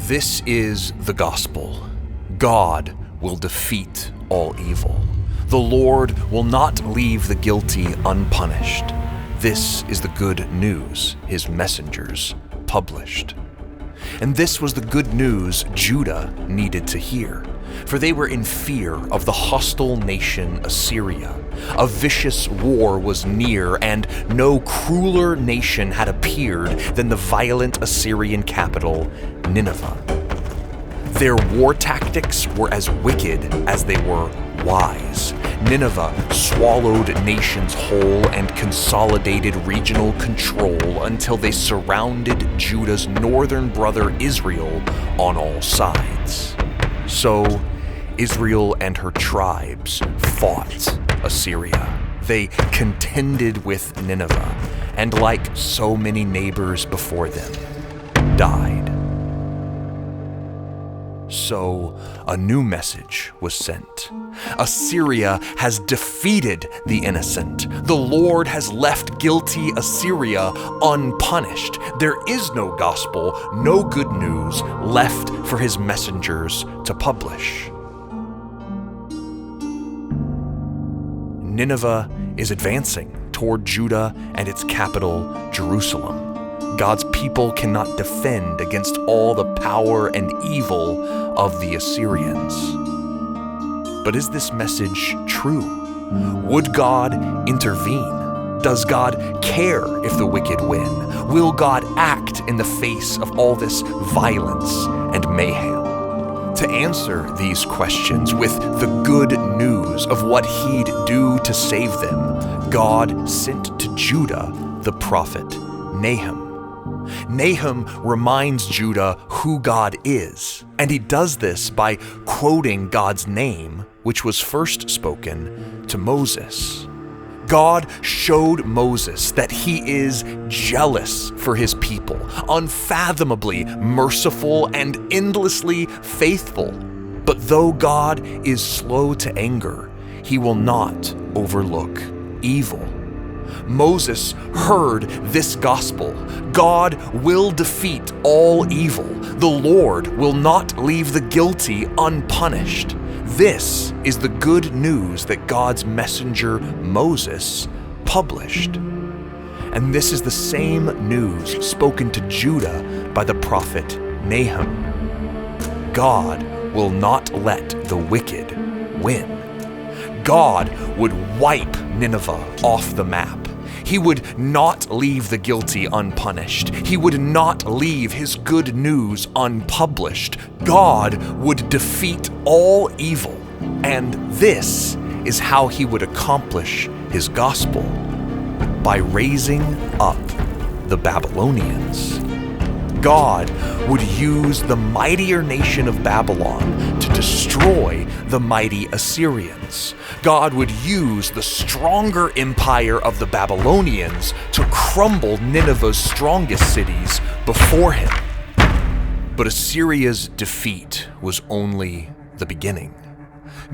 This is the gospel. God will defeat all evil. The Lord will not leave the guilty unpunished. This is the good news his messengers published. And this was the good news Judah needed to hear, for they were in fear of the hostile nation Assyria. A vicious war was near, and no crueler nation had appeared than the violent Assyrian capital, Nineveh. Their war tactics were as wicked as they were wise. Nineveh swallowed nations whole and consolidated regional control until they surrounded Judah's northern brother Israel on all sides. So Israel and her tribes fought Assyria. They contended with Nineveh, and like so many neighbors before them, died. So a new message was sent. Assyria has defeated the innocent. The Lord has left guilty Assyria unpunished. There is no gospel, no good news left for his messengers to publish. Nineveh is advancing toward Judah and its capital, Jerusalem. God's people cannot defend against all the power and evil of the Assyrians. But is this message true? Would God intervene? Does God care if the wicked win? Will God act in the face of all this violence and mayhem? To answer these questions with the good news of what he'd do to save them, God sent to Judah the prophet Nahum. Nahum reminds Judah who God is, and he does this by quoting God's name, which was first spoken to Moses. God showed Moses that he is jealous for his people, unfathomably merciful and endlessly faithful. But though God is slow to anger, he will not overlook evil. Moses heard this gospel. God will defeat all evil. The Lord will not leave the guilty unpunished. This is the good news that God's messenger Moses published. And this is the same news spoken to Judah by the prophet Nahum. God will not let the wicked win. God would wipe Nineveh off the map. He would not leave the guilty unpunished. He would not leave his good news unpublished. God would defeat all evil. And this is how he would accomplish his gospel: by raising up the Babylonians. God would use the mightier nation of Babylon to destroy the mighty Assyrians. God would use the stronger empire of the Babylonians to crumble Nineveh's strongest cities before him. But Assyria's defeat was only the beginning.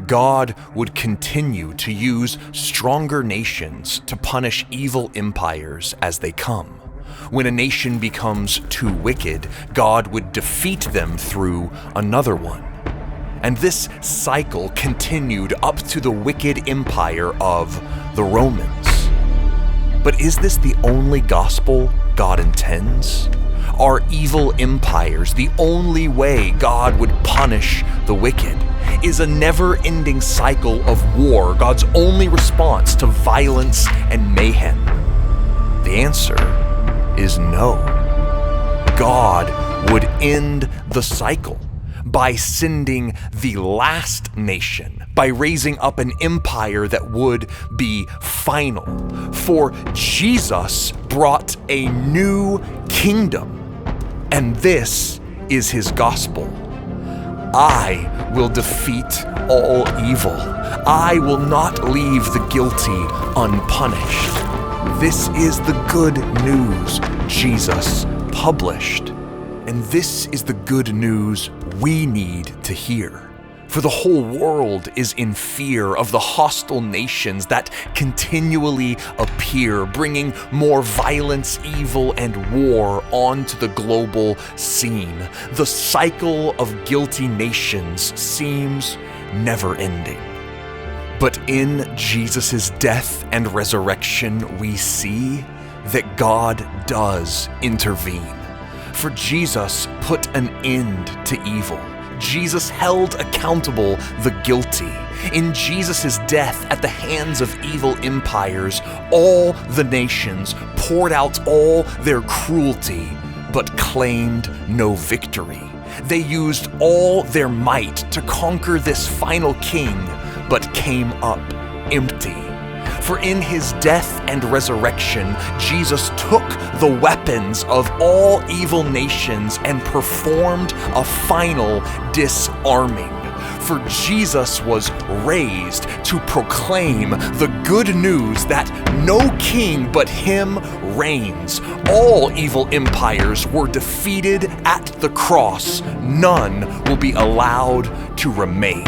God would continue to use stronger nations to punish evil empires as they come. When a nation becomes too wicked, God would defeat them through another one. And this cycle continued up to the wicked empire of the Romans. But is this the only gospel God intends? Are evil empires the only way God would punish the wicked? Is a never-ending cycle of war God's only response to violence and mayhem? The answer is no. God would end the cycle by sending the last nation, by raising up an empire that would be final. For Jesus brought a new kingdom, and this is his gospel. I will defeat all evil. I will not leave the guilty unpunished. This is the good news Jesus published. And this is the good news we need to hear. For the whole world is in fear of the hostile nations that continually appear, bringing more violence, evil, and war onto the global scene. The cycle of guilty nations seems never-ending. But in Jesus' death and resurrection, we see that God does intervene. For Jesus put an end to evil. Jesus held accountable the guilty. In Jesus' death at the hands of evil empires, all the nations poured out all their cruelty, but claimed no victory. They used all their might to conquer this final king, but came up empty. For in his death and resurrection, Jesus took the weapons of all evil nations and performed a final disarming. For Jesus was raised to proclaim the good news that no king but him reigns. All evil empires were defeated at the cross. None will be allowed to remain.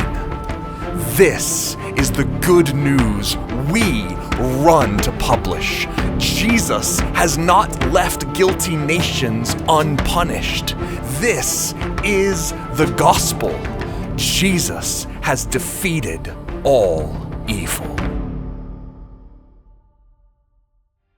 This is the good news we run to publish. Jesus has not left guilty nations unpunished. This is the gospel. Jesus has defeated all evil.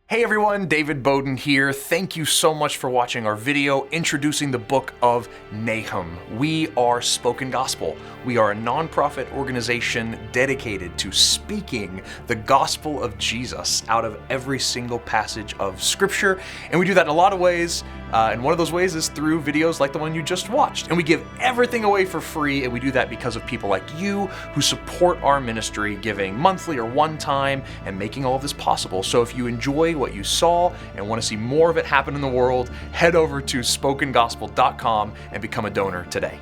Hey everyone, David Bowden here. Thank you so much for watching our video introducing the book of Nahum. We are Spoken Gospel. We are a nonprofit organization dedicated to speaking the gospel of Jesus out of every single passage of scripture. And we do that in a lot of ways. And one of those ways is through videos like the one you just watched. And we give everything away for free, and we do that because of people like you who support our ministry, giving monthly or one time and making all of this possible. So if you enjoy what you saw and want to see more of it happen in the world, head over to spokengospel.com and become a donor today.